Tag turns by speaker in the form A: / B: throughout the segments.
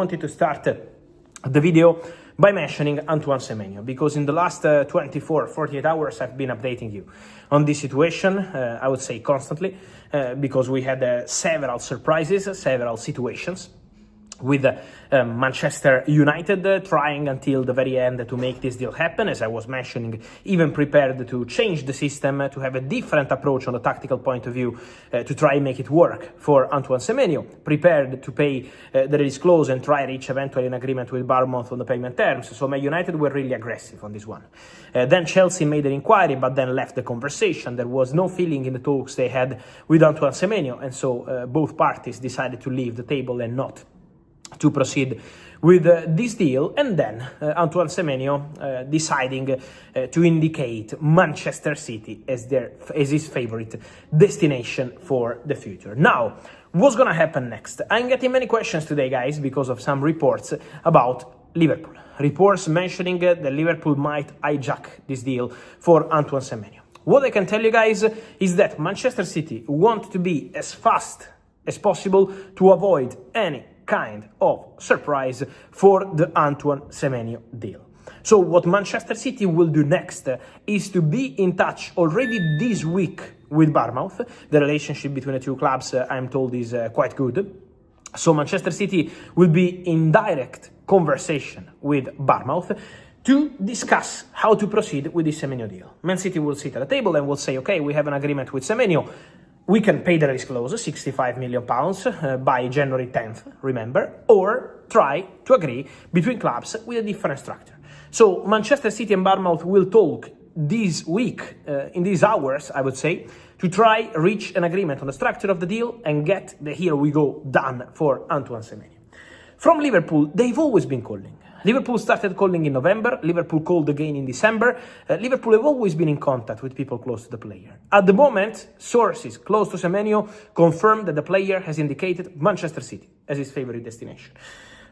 A: Wanted to start the video by mentioning Antoine Semenyo, because in the last 48 hours I've been updating you on this situation, I would say constantly, because we had several surprises, several situations with Manchester United trying until the very end to make this deal happen. As I was mentioning, even prepared to change the system, to have a different approach on the tactical point of view, to try and make it work for Antoine Semenyo, prepared to pay the release clause and try reach eventually an agreement with Bournemouth on the payment terms. So Man United were really aggressive on this one. Then Chelsea made an inquiry, but then left the conversation. There was no feeling in the talks they had with Antoine Semenyo, and so both parties decided to leave the table and not to proceed with this deal. And then Antoine Semenyo deciding to indicate Manchester City as his favorite destination for the future. Now, what's gonna happen next? I'm getting many questions today, guys, because of some reports about Liverpool. Reports mentioning that Liverpool might hijack this deal for Antoine Semenyo. What I can tell you, guys, is that Manchester City want to be as fast as possible to avoid any kind of surprise for the Antoine Semenyo deal. So what Manchester City will do next is to be in touch already this week with Bournemouth. The relationship between the two clubs, I'm told, is quite good. So Manchester City will be in direct conversation with Bournemouth to discuss how to proceed with the Semenyo deal. Man City will sit at the table and will say, okay, we have an agreement with Semenyo. We can pay the release clause, £65 million, by January 10th, remember, or try to agree between clubs with a different structure. So Manchester City and Bournemouth will talk this week, in these hours, I would say, to try reach an agreement on the structure of the deal and get the here we go done for Antoine Semenyo. From Liverpool, they've always been calling. Liverpool started calling in November, Liverpool called again in December. Liverpool have always been in contact with people close to the player. At the moment, sources close to Semenyo confirmed that the player has indicated Manchester City as his favorite destination.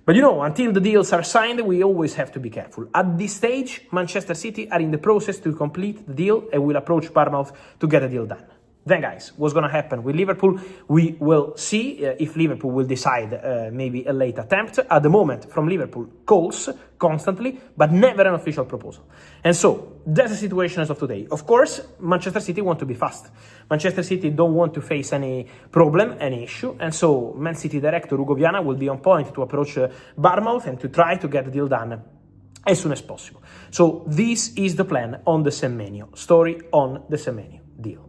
A: But you know, until the deals are signed, we always have to be careful. At this stage, Manchester City are in the process to complete the deal and will approach Bournemouth to get the deal done. Then, guys, what's going to happen with Liverpool? We will see if Liverpool will decide maybe a late attempt. At the moment, from Liverpool, calls constantly, but never an official proposal. And so, that's the situation as of today. Of course, Manchester City want to be fast. Manchester City don't want to face any problem, any issue. And so, Man City director Hugo Viana will be on point to approach Bournemouth and to try to get the deal done as soon as possible. So, this is the plan on the Semenyo story, on the Semenyo deal.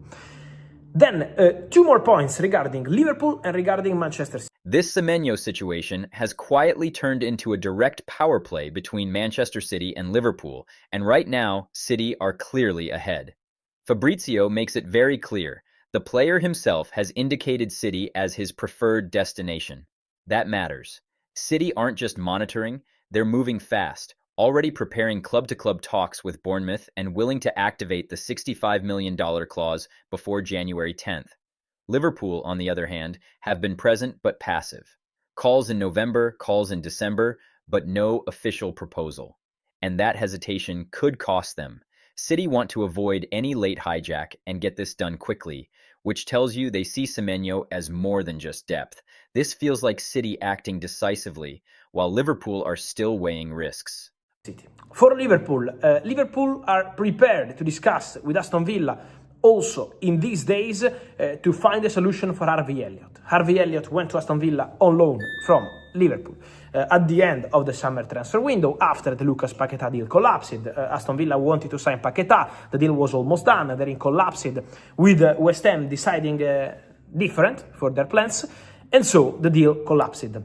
A: Then, two more points regarding Liverpool and regarding Manchester City.
B: This Semenyo situation has quietly turned into a direct power play between Manchester City and Liverpool, and right now, City are clearly ahead. Fabrizio makes it very clear. The player himself has indicated City as his preferred destination. That matters. City aren't just monitoring, they're moving fast, already preparing club-to-club talks with Bournemouth and willing to activate the $65 million clause before January 10th. Liverpool, on the other hand, have been present but passive. Calls in November, calls in December, but no official proposal. And that hesitation could cost them. City want to avoid any late hijack and get this done quickly, which tells you they see Semenyo as more than just depth. This feels like City acting decisively, while Liverpool are still weighing risks.
A: For Liverpool, Liverpool are prepared to discuss with Aston Villa also in these days to find a solution for Harvey Elliott. Harvey Elliott went to Aston Villa on loan from Liverpool at the end of the summer transfer window after the Lucas Paquetá deal collapsed. Aston Villa wanted to sign Paquetá, the deal was almost done, then it collapsed with West Ham deciding different for their plans, and so the deal collapsed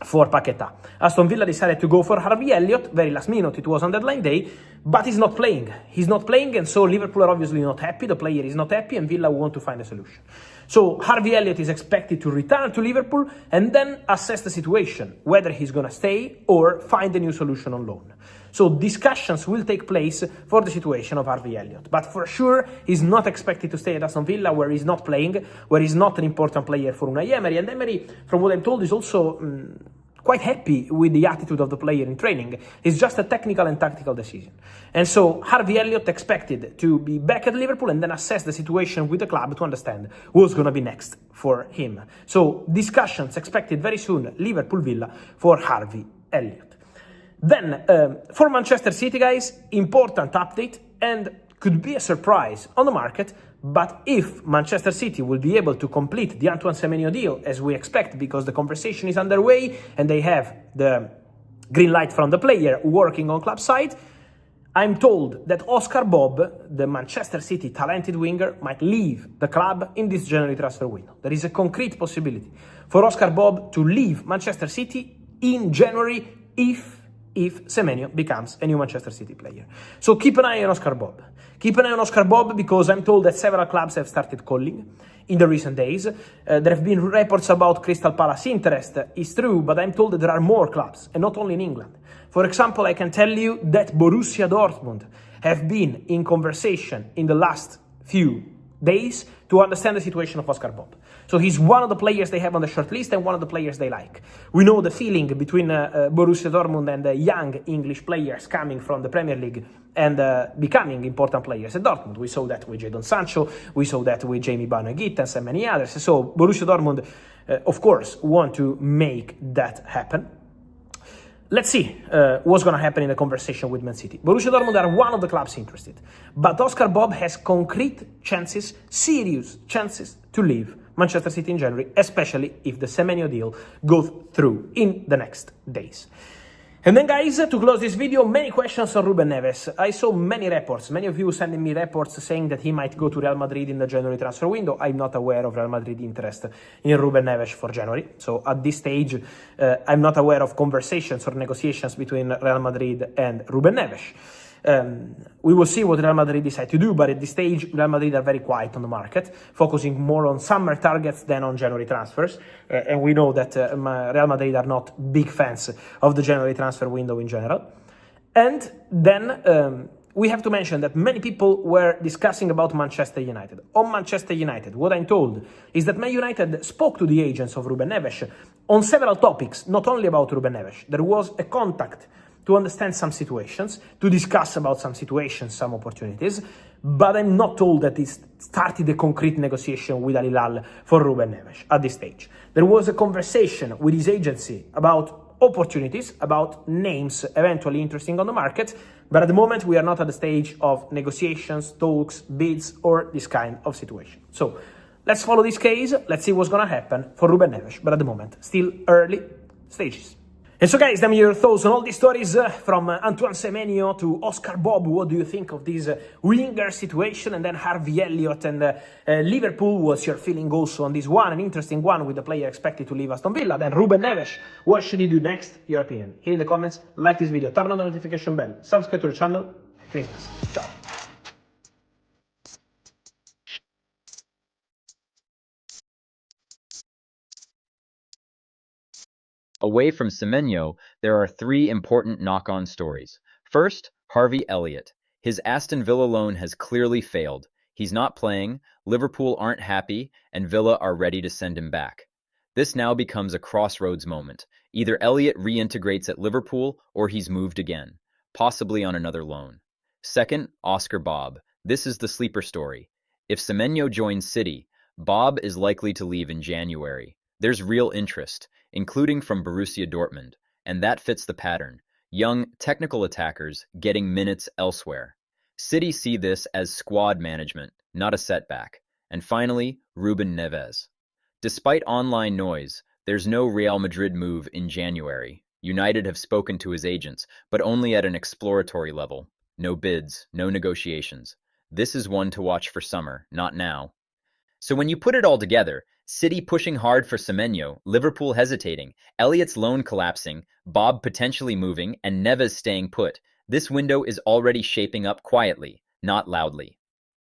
A: for Paquetá. Aston Villa decided to go for Harvey Elliott, very last minute, it was on deadline day, but he's not playing. He's not playing, and so Liverpool are obviously not happy, the player is not happy, and Villa want to find a solution. So Harvey Elliott is expected to return to Liverpool and then assess the situation, whether he's going to stay or find a new solution on loan. So discussions will take place for the situation of Harvey Elliott. But for sure, he's not expected to stay at Aston Villa, where he's not playing, where he's not an important player for Unai Emery. And Emery, from what I'm told, is also quite happy with the attitude of the player in training. It's just a technical and tactical decision. And so Harvey Elliott expected to be back at Liverpool and then assess the situation with the club to understand what's going to be next for him. So discussions expected very soon, Liverpool-Villa for Harvey Elliott. Then for Manchester City, guys, important update and could be a surprise on the market. But if Manchester City will be able to complete the Antoine Semenyo deal, as we expect, because the conversation is underway and they have the green light from the player working on club side, I'm told that Oscar Bob, the Manchester City talented winger, might leave the club in this January transfer window. There is a concrete possibility for Oscar Bob to leave Manchester City in January if Semenyo becomes a new Manchester City player. So keep an eye on Oscar Bob. Keep an eye on Oscar Bob because I'm told that several clubs have started calling in the recent days. There have been reports about Crystal Palace interest. It's true, but I'm told that there are more clubs, and not only in England. For example, I can tell you that Borussia Dortmund have been in conversation in the last few days to understand the situation of Oscar Bob. So he's one of the players they have on the short list and one of the players they like. We know the feeling between Borussia Dortmund and the young English players coming from the Premier League and becoming important players at Dortmund. We saw that with Jadon Sancho, we saw that with Jamie Barnes and many others. So Borussia Dortmund, of course, want to make that happen. Let's see what's going to happen in the conversation with Man City. Borussia Dortmund are one of the clubs interested, but Oscar Bob has concrete chances, serious chances to leave Manchester City in January, especially if the Semenyo deal goes through in the next days. And then, guys, to close this video, many questions on Ruben Neves. I saw many reports, many of you sending me reports saying that he might go to Real Madrid in the January transfer window. I'm not aware of Real Madrid interest in Ruben Neves for January. So at this stage, I'm not aware of conversations or negotiations between Real Madrid and Ruben Neves. We will see what Real Madrid decide to do, but at this stage, Real Madrid are very quiet on the market, focusing more on summer targets than on January transfers. And we know that Real Madrid are not big fans of the January transfer window in general. And then we have to mention that many people were discussing about Manchester United. On Manchester United, what I'm told is that Man United spoke to the agents of Ruben Neves on several topics, not only about Ruben Neves. There was a contact to understand some situations, to discuss about some situations, some opportunities, but I'm not told that it started a concrete negotiation with Al Hilal for Ruben Neves at this stage. There was a conversation with his agency about opportunities, about names eventually interesting on the market, but at the moment we are not at the stage of negotiations, talks, bids, or this kind of situation. So let's follow this case, let's see what's going to happen for Ruben Neves, but at the moment, still early stages. And so, guys, tell me your thoughts on all these stories from Antoine Semenyo to Oscar Bob. What do you think of this winger situation? And then Harvey Elliott and Liverpool. What's your feeling also on this one? An interesting one with the player expected to leave Aston Villa. Then Ruben Neves. What should he do next? Your opinion. Here in the comments. Like this video. Turn on the notification bell. Subscribe to the channel. Thanks. Ciao.
B: Away from Semenyo, there are three important knock-on stories. First, Harvey Elliott. His Aston Villa loan has clearly failed. He's not playing, Liverpool aren't happy, and Villa are ready to send him back. This now becomes a crossroads moment. Either Elliott reintegrates at Liverpool or he's moved again, possibly on another loan. Second, Oscar Bob. This is the sleeper story. If Semenyo joins City, Bob is likely to leave in January. There's real interest, including from Borussia Dortmund, and that fits the pattern. Young, technical attackers getting minutes elsewhere. City see this as squad management, not a setback. And finally, Ruben Neves. Despite online noise, there's no Real Madrid move in January. United have spoken to his agents, but only at an exploratory level. No bids, no negotiations. This is one to watch for summer, not now. So when you put it all together, City pushing hard for Semenyo, Liverpool hesitating, Elliott's loan collapsing, Bob potentially moving, and Neves staying put, this window is already shaping up quietly, not loudly.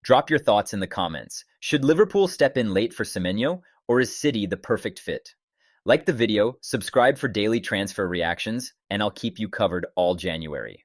B: Drop your thoughts in the comments. Should Liverpool step in late for Semenyo, or is City the perfect fit? Like the video, subscribe for daily transfer reactions, and I'll keep you covered all January.